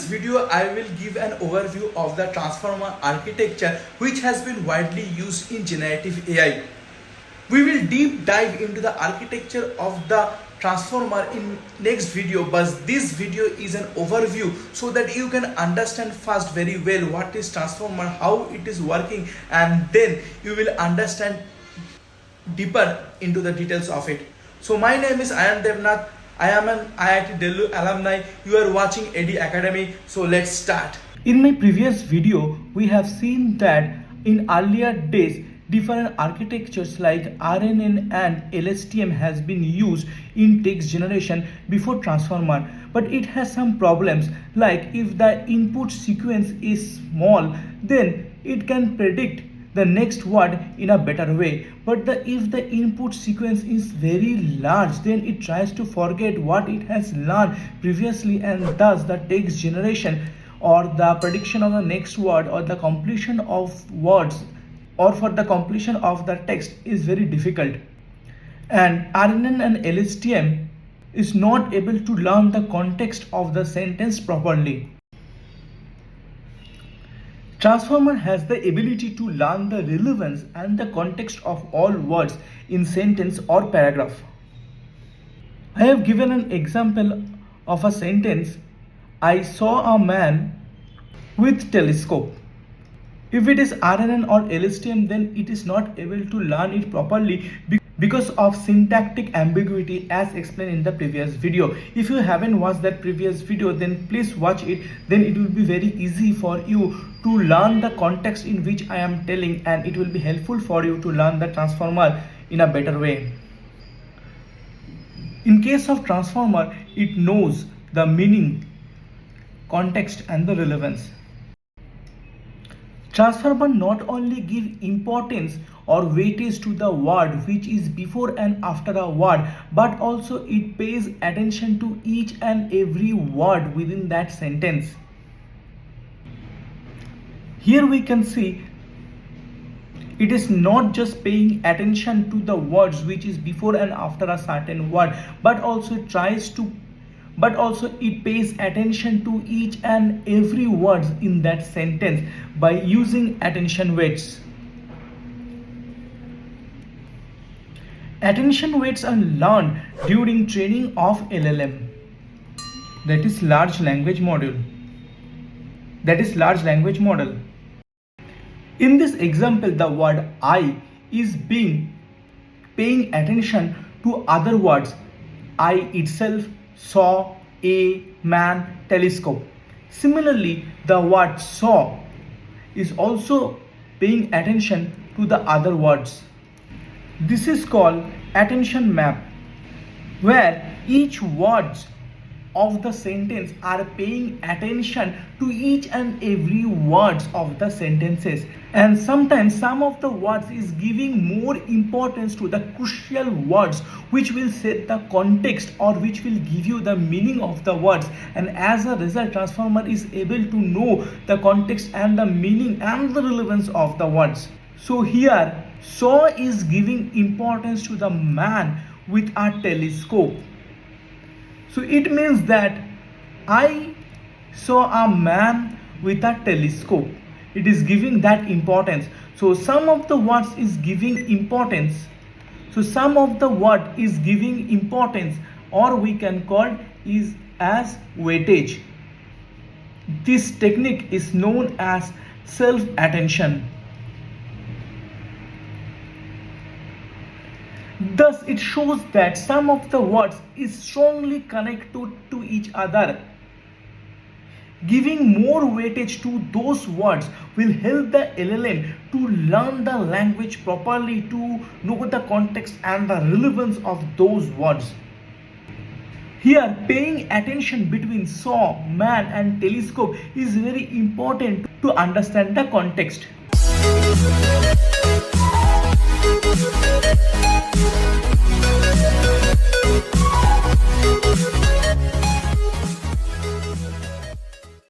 this video, I will give an overview of the transformer architecture which has been widely used in generative AI. We will deep dive into the architecture of the transformer in next video, but this video is an overview so that you can understand first very well what is transformer, how it is working, and then you will understand deeper into the details of it. So my name is Ayan Devnath. I am an IIT Delhi alumni. You are watching AD Academy. So let's start. In my previous video, we have seen that in earlier days, different architectures like RNN and LSTM has been used in text generation before transformer, but it has some problems, like if the input sequence is small, then it can predict the next word in a better way, but if the input sequence is very large, then it tries to forget what it has learned previously, and thus the text generation or the prediction of the next word or the completion of words or for the completion of the text is very difficult. And RNN and LSTM is not able to learn the context of the sentence properly. Transformer has the ability to learn the relevance and the context of all words in sentence or paragraph. I have given an example of a sentence: I saw a man with telescope. If it is RNN or LSTM, then it is not able to learn it properly because of syntactic ambiguity as explained in the previous video. If you haven't watched that previous video, then please watch it. Then it will be very easy for you to learn the context in which I am telling, and it will be helpful for you to learn the transformer in a better way. In case of transformer, it knows the meaning, context and the relevance. Transformer not only give importance or weightage to the word which is before and after a word, but also it pays attention to each and every word within that sentence. Here we can see it is not just paying attention to the words which is before and after a certain word, but also it pays attention to each and every word in that sentence by using attention weights. Attention weights are learned during training of LLM, that is large language model. In this example, the word I is paying attention to other words: I itself, saw, a, man, telescope. Similarly, the word saw is also paying attention to the other words. This is called attention map, where each words of the sentence are paying attention to each and every words of the sentences, and sometimes some of the words is giving more importance to the crucial words which will set the context or which will give you the meaning of the words, and as a result transformer is able to know the context and the meaning and the relevance of the words. So here saw is giving importance to the man with a telescope. So it means that I saw a man with a telescope. It is giving that importance. So some of the words is giving importance. Or we can call is as weightage. This technique is known as self-attention. Thus, it shows that some of the words is strongly connected to each other. Giving more weightage to those words will help the LLM to learn the language properly, to know the context and the relevance of those words. Here, paying attention between saw, man and telescope is very important to understand the context.